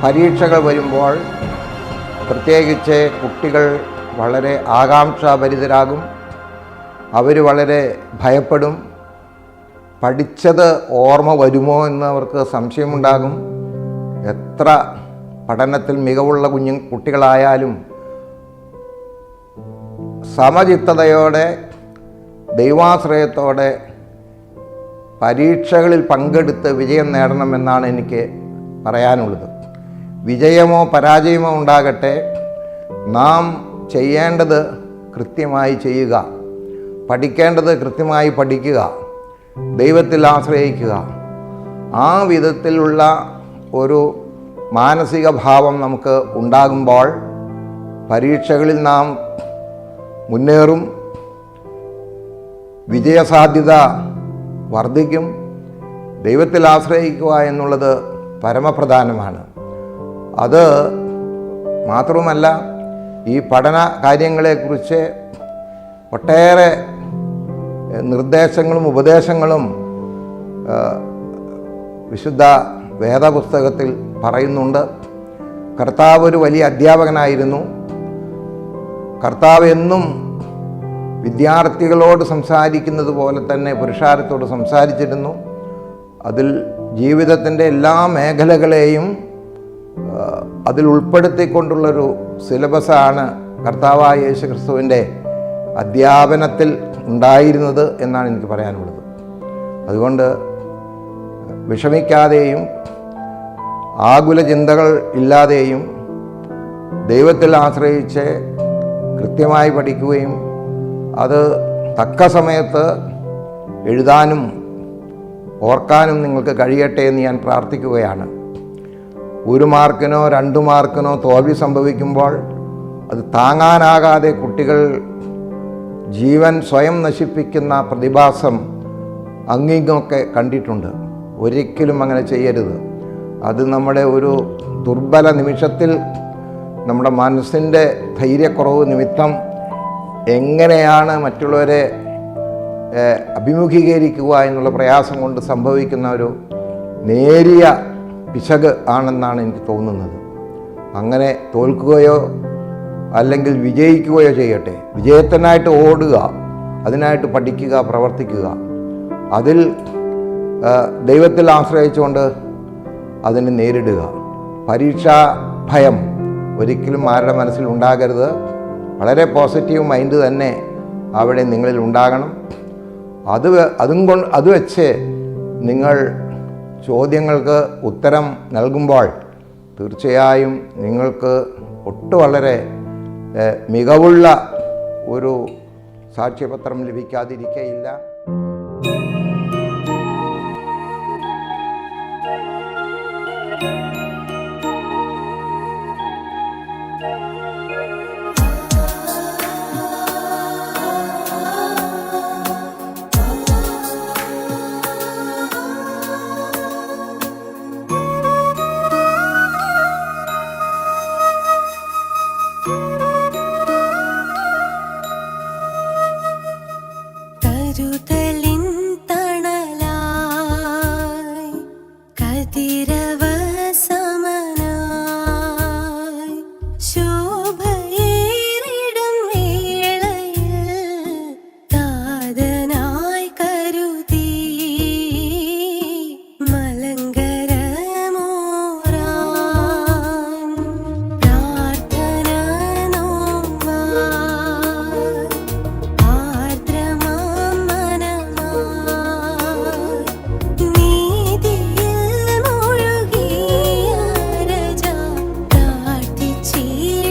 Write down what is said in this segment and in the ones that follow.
പരീക്ഷകൾ വരുമ്പോൾ പ്രത്യേകിച്ച് കുട്ടികൾ വളരെ ആകാംക്ഷാഭരിതരാകും. അവർ വളരെ ഭയപ്പെടും. പഠിച്ചത് ഓർമ്മ വരുമോ എന്ന് അവർക്ക് സംശയമുണ്ടാകും. എത്ര പഠനത്തിൽ മികവുള്ള കുട്ടികളായാലും സമചിത്തതയോടെ ദൈവാശ്രയത്തോടെ പരീക്ഷകളിൽ പങ്കെടുത്ത് വിജയം നേടണമെന്നാണ് എനിക്ക് പറയാനുള്ളത്. വിജയമോ പരാജയമോ ഉണ്ടാകട്ടെ, നാം ചെയ്യേണ്ടത് കൃത്യമായി ചെയ്യുക, പഠിക്കേണ്ടത് കൃത്യമായി പഠിക്കുക, ദൈവത്തിൽ ആശ്രയിക്കുക. ആ വിധത്തിലുള്ള ഒരു മാനസിക ഭാവം നമുക്ക് ഉണ്ടാകുമ്പോൾ പരീക്ഷകളിൽ നാം മുന്നേറും, വിജയസാധ്യത വർദ്ധിക്കും. ദൈവത്തിൽ ആശ്രയിക്കുക എന്നുള്ളത് പരമപ്രധാനമാണ്. അത് മാത്രവുമല്ല, ഈ പഠന കാര്യങ്ങളെക്കുറിച്ച് ഒട്ടേറെ നിർദ്ദേശങ്ങളും ഉപദേശങ്ങളും വിശുദ്ധ വേദപുസ്തകത്തിൽ പറയുന്നുണ്ട്. കർത്താവ് ഒരു വലിയ അധ്യാപകനായിരുന്നു. കർത്താവ് എന്നും വിദ്യാർത്ഥികളോട് സംസാരിക്കുന്നത് പോലെ തന്നെ പുരുഷാരത്തോട് സംസാരിച്ചിരുന്നു. അതിൽ ജീവിതത്തിൻ്റെ എല്ലാ മേഖലകളെയും അതിൽ ഉൾപ്പെടുത്തിക്കൊണ്ടുള്ളൊരു സിലബസാണ് കർത്താവായ യേശു ക്രിസ്തുവിൻ്റെ അധ്യാപനത്തിൽ ഉണ്ടായിരുന്നത് എന്നാണ് എനിക്ക് പറയാനുള്ളത്. അതുകൊണ്ട് വിഷമിക്കാതെയും ആകുല ചിന്തകൾ ഇല്ലാതെയും ദൈവത്തിൽ ആശ്രയിച്ച് കൃത്യമായി പഠിക്കുകയും അത് തക്ക സമയത്ത് എഴുതാനും ഓർക്കാനും നിങ്ങൾക്ക് കഴിയട്ടെ എന്ന് ഞാൻ പ്രാർത്ഥിക്കുകയാണ്. 1 മാർക്കിനോ 2 മാർക്കിനോ തോൽവി സംഭവിക്കുമ്പോൾ അത് താങ്ങാനാകാതെ കുട്ടികൾ ജീവൻ സ്വയം നശിപ്പിക്കുന്ന പ്രതിഭാസം അങ്ങിങ്ങൊക്കെ കണ്ടിട്ടുണ്ട്. ഒരിക്കലും അങ്ങനെ ചെയ്യരുത്. അത് നമ്മുടെ ഒരു ദുർബല നിമിഷത്തിൽ നമ്മുടെ മനസ്സിൻ്റെ ധൈര്യക്കുറവ് നിമിത്തം എങ്ങനെയാണ് മറ്റുള്ളവരെ അഭിമുഖീകരിക്കുക എന്നുള്ള പ്രയാസം കൊണ്ട് സംഭവിക്കുന്ന ഒരു നേരിയ പിശക് ആണെന്നാണ് എനിക്ക് തോന്നുന്നത്. അങ്ങനെ തോൽക്കുകയോ അല്ലെങ്കിൽ വിജയിക്കുകയോ ചെയ്യട്ടെ, വിജയത്തിനായിട്ട് ഓടുക, അതിനായിട്ട് പഠിക്കുക, പ്രവർത്തിക്കുക. അതിൽ ദൈവത്തിൽ ആശ്രയിച്ചുകൊണ്ട് അതിനെ നേരിടുക. പരീക്ഷാ ഭയം ഒരിക്കലും ആരുടെ മനസ്സിൽ ഉണ്ടാകരുത്. വളരെ പോസിറ്റീവ് മൈൻഡ് തന്നെ അവിടെ നിങ്ങളിൽ ഉണ്ടാകണം. അത് വെച്ച് നിങ്ങൾ ചോദ്യങ്ങൾക്ക് ഉത്തരം നൽകുമ്പോൾ തീർച്ചയായും നിങ്ങൾക്ക് വളരെ മികവുള്ള ഒരു സാക്ഷ്യപത്രം ലഭിക്കാതിരിക്കയില്ല. See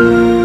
നന്ദി.